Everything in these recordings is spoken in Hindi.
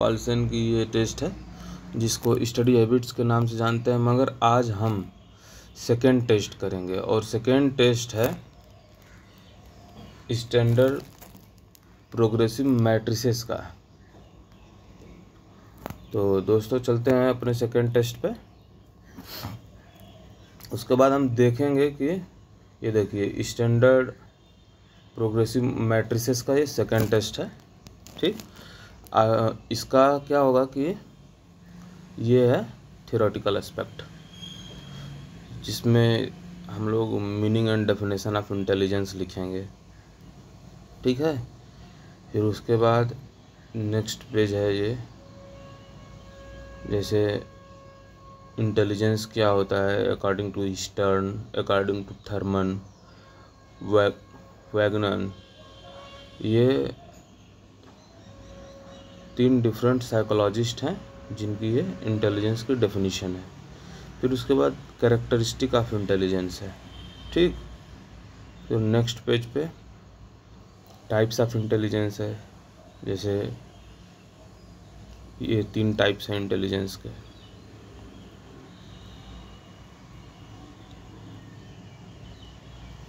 पाल्सन की ये टेस्ट है जिसको स्टडी हैबिट्स के नाम से जानते हैं, मगर आज हम सेकेंड टेस्ट करेंगे और सेकेंड टेस्ट है स्टैंडर्ड प्रोग्रेसिव मैट्रिसेस का। तो दोस्तों चलते हैं अपने सेकेंड टेस्ट पे। उसके बाद हम देखेंगे कि ये देखिए स्टैंडर्ड प्रोग्रेसिव मैट्रिसेस का ये सेकेंड टेस्ट है। ठीक, इसका क्या होगा कि ये है थ्योरेटिकल एस्पेक्ट, जिसमें हम लोग meaning and definition of intelligence लिखेंगे। ठीक है, फिर उसके बाद नेक्स्ट पेज है ये, जैसे इंटेलिजेंस क्या होता है according to Stern, according to Terman, वैगनन। ये 3 डिफरेंट साइकोलॉजिस्ट हैं जिनकी ये इंटेलिजेंस की डेफिनेशन है। फिर उसके बाद कैरेक्टरिस्टिक ऑफ इंटेलिजेंस है। ठीक, फिर नेक्स्ट पेज पे टाइप्स ऑफ इंटेलिजेंस है, जैसे ये 3 टाइप्स हैं इंटेलिजेंस के।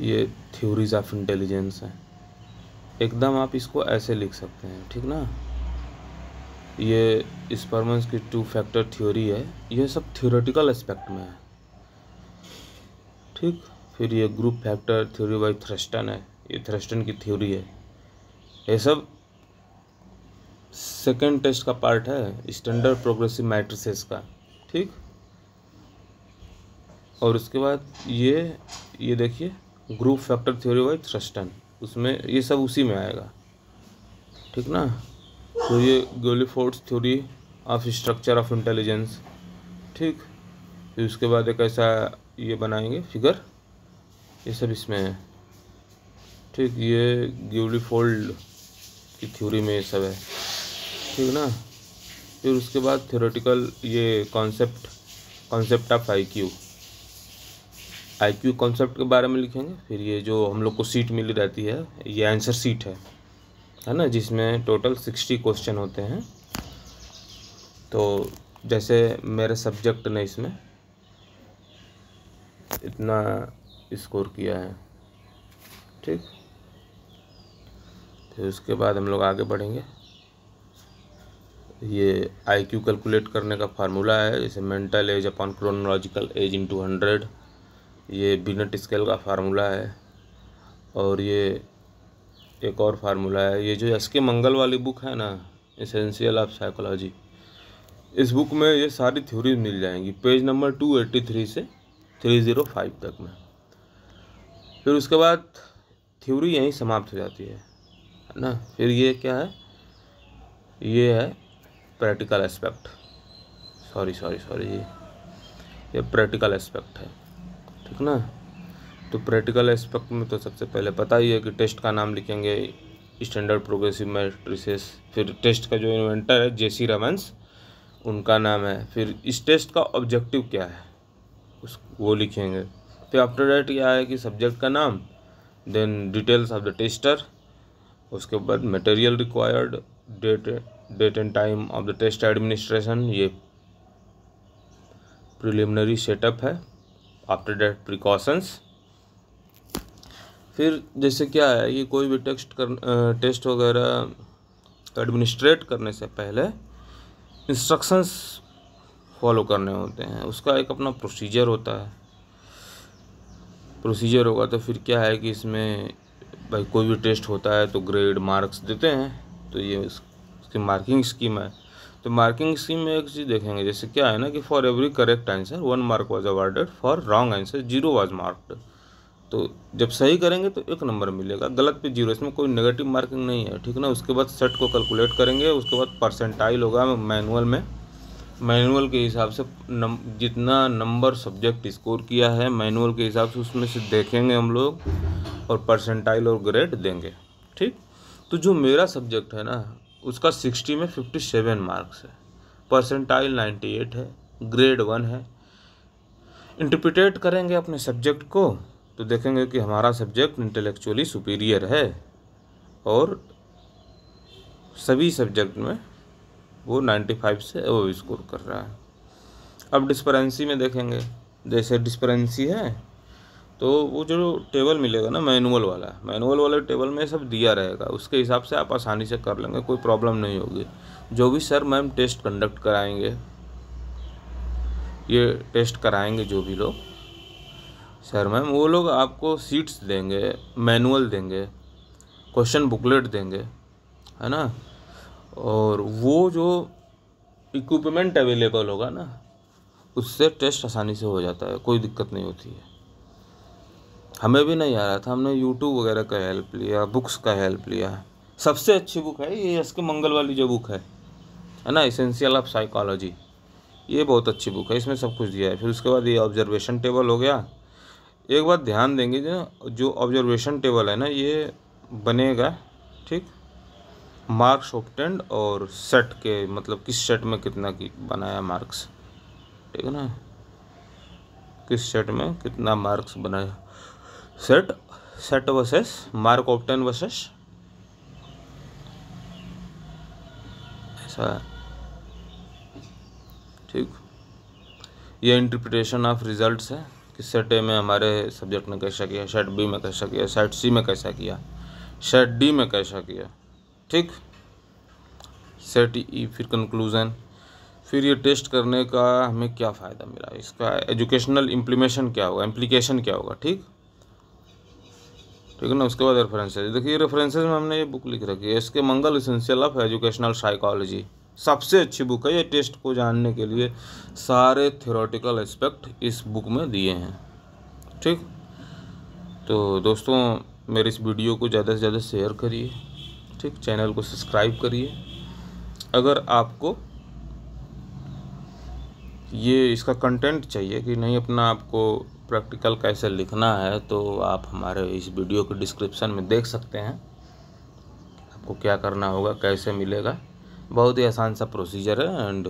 ये थ्योरीज ऑफ इंटेलिजेंस हैं। एकदम आप इसको ऐसे लिख सकते हैं, ठीक ना। ये स्परमन्स की 2 फैक्टर थ्योरी है, ये सब थ्योरेटिकल एस्पेक्ट में है। ठीक, फिर ये group factor theory by Thurstone है, ये थ्रस्टन की थ्योरी है। ये सब सेकेंड टेस्ट का पार्ट है स्टैंडर्ड प्रोग्रेसिव मैट्रिसेस का। ठीक, और उसके बाद ये देखिए group factor theory by Thurstone, उसमें ये सब उसी में आएगा। ठीक ना। तो ये Guilford's theory of structure of intelligence. ठीक, फिर उसके बाद एक ऐसा ये बनाएंगे फिगर, ये सब इसमें है। ठीक, ये गॉलीफोर्ड की थ्योरी में ये सब है। ठीक ना। फिर उसके बाद थ्योरेटिकल ये कॉन्सेप्ट ऑफ आईक्यू कॉन्सेप्ट के बारे में लिखेंगे। फिर ये जो हम लोग को सीट मिली रहती है, ये आंसर सीट है ना, जिसमें टोटल 60 क्वेश्चन होते हैं। तो जैसे मेरे सब्जेक्ट ने इसमें इतना स्कोर किया है। ठीक, फिर उसके बाद हम लोग आगे बढ़ेंगे। ये आईक्यू कैलकुलेट करने का फार्मूला है, जैसे mental as upon chronological age into 100। ये बिनेट स्केल का फार्मूला है। और ये एक और फार्मूला है, ये जो एस.के. मंगल वाली बुक है ना, एसेंशियल ऑफ साइकोलॉजी, इस बुक में ये सारी थ्योरी मिल जाएंगी, पेज नंबर 283 से 305 तक में। फिर उसके बाद थ्योरी यहीं समाप्त हो जाती है ना। फिर ये क्या है, ये है प्रैक्टिकल एस्पेक्ट। सॉरी ये प्रैक्टिकल एस्पेक्ट है। ठीक ना। तो प्रैक्टिकल एस्पेक्ट में तो सबसे पहले पता ही है कि टेस्ट का नाम लिखेंगे स्टैंडर्ड प्रोग्रेसिव मैट्रिसेस। फिर टेस्ट का जो इन्वेंटर है जे.सी. रमन्स, उनका नाम है। फिर इस टेस्ट का ऑब्जेक्टिव क्या है वो लिखेंगे। फिर आफ्टर दैट क्या है कि सब्जेक्ट का नाम, then details of the tester, उसके बाद material required, date and time of the test administration, ये प्रिलिमिनरी सेटअप है। After that precautions. फिर जैसे क्या है, ये कोई भी टेस्ट वगैरह एडमिनिस्ट्रेट करने से पहले इंस्ट्रक्शंस फॉलो करने होते हैं, उसका एक अपना प्रोसीजर होता है। प्रोसीजर होगा तो फिर क्या है कि इसमें भाई कोई भी टेस्ट होता है तो ग्रेड मार्क्स देते हैं, तो ये उसकी मार्किंग स्कीम है। तो मार्किंग स्कीम में एक चीज़ देखेंगे, जैसे क्या है ना कि for every correct answer 1 mark was awarded, for wrong answer 0 was marked. तो जब सही करेंगे तो 1 नंबर मिलेगा, गलत पे 0, इसमें कोई नेगेटिव मार्किंग नहीं है। ठीक ना। उसके बाद सेट को कैलकुलेट करेंगे, उसके बाद परसेंटाइल होगा मैनुअल के हिसाब से जितना नंबर सब्जेक्ट स्कोर किया है मैनुअल के हिसाब से उसमें से देखेंगे हम लोग, और परसेंटाइल और ग्रेड देंगे। ठीक, तो जो मेरा सब्जेक्ट है ना, उसका 60 में 57 मार्क्स है, परसेंटाइल 98 है, ग्रेड 1 है। इंटरप्रिटेट करेंगे अपने सब्जेक्ट को तो देखेंगे कि हमारा सब्जेक्ट इंटेलेक्चुअली सुपीरियर है और सभी सब्जेक्ट में वो 95 से वो स्कोर कर रहा है। अब डिस्पेरेंसी में देखेंगे, जैसे डिस्पेरेंसी है तो वो जो टेबल मिलेगा ना मैनुअल वाले टेबल में सब दिया रहेगा, उसके हिसाब से आप आसानी से कर लेंगे, कोई प्रॉब्लम नहीं होगी। जो भी सर मैम टेस्ट कंडक्ट कराएंगे, ये टेस्ट कराएंगे जो भी लोग सर मैम, वो लोग आपको सीट्स देंगे, मैनुअल देंगे, क्वेश्चन बुकलेट देंगे, है ना। और वो जो इक्विपमेंट अवेलेबल होगा ना, उससे टेस्ट आसानी से हो जाता है, कोई दिक्कत नहीं होती है। हमें भी नहीं आ रहा था, हमने यूट्यूब वगैरह का हेल्प लिया, बुक्स का हेल्प लिया। सबसे अच्छी बुक है ये एस के मंगल वाली जो बुक है ना, एसेंशियल ऑफ साइकोलॉजी, ये बहुत अच्छी बुक है, इसमें सब कुछ दिया है। फिर उसके बाद ये ऑब्जर्वेशन टेबल हो गया। एक बात ध्यान देंगे, जो ऑब्जर्वेशन टेबल है ना, ये बनेगा ठीक मार्क्स ऑब्टेन्ड और सेट के, मतलब किस सेट में कितना की बनाया मार्क्स, ठीक है ना, किस सेट में कितना मार्क्स बनाया, set versus mark obtain versus, ऐसा ठीक। ये इंटरप्रिटेशन ऑफ रिजल्ट्स है कि सेट ए में हमारे सब्जेक्ट ने कैसा किया, सेट बी में कैसा किया, सेट सी में कैसा किया, सेट डी में कैसा किया, ठीक। सेट ई, फिर कंक्लूज़न, फिर ये टेस्ट करने का हमें क्या फ़ायदा मिला, इसका एजुकेशनल इम्प्लीमेशन क्या होगा, इम्प्लीकेशन क्या होगा, ठीक है ना। उसके बाद रेफरेंसेज, देखिए रेफरेंसेज में हमने ये बुक लिख रखी है, इसके मंगल एसेंशियल ऑफ एजुकेशनल साइकोलॉजी, सबसे अच्छी बुक है ये टेस्ट को जानने के लिए। सारे थ्योरेटिकल एस्पेक्ट इस बुक में दिए हैं, ठीक। तो दोस्तों मेरे इस वीडियो को ज़्यादा से ज़्यादा शेयर करिए, ठीक, चैनल को सब्सक्राइब करिए। अगर आपको ये इसका कंटेंट चाहिए कि नहीं, अपना आपको प्रैक्टिकल कैसे लिखना है, तो आप हमारे इस वीडियो के डिस्क्रिप्शन में देख सकते हैं आपको क्या करना होगा, कैसे मिलेगा। बहुत ही आसान सा प्रोसीजर है एंड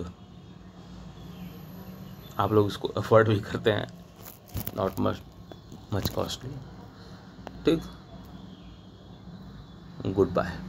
आप लोग इसको अफोर्ड भी करते हैं, नॉट मच कॉस्टली, ठीक। Good bye.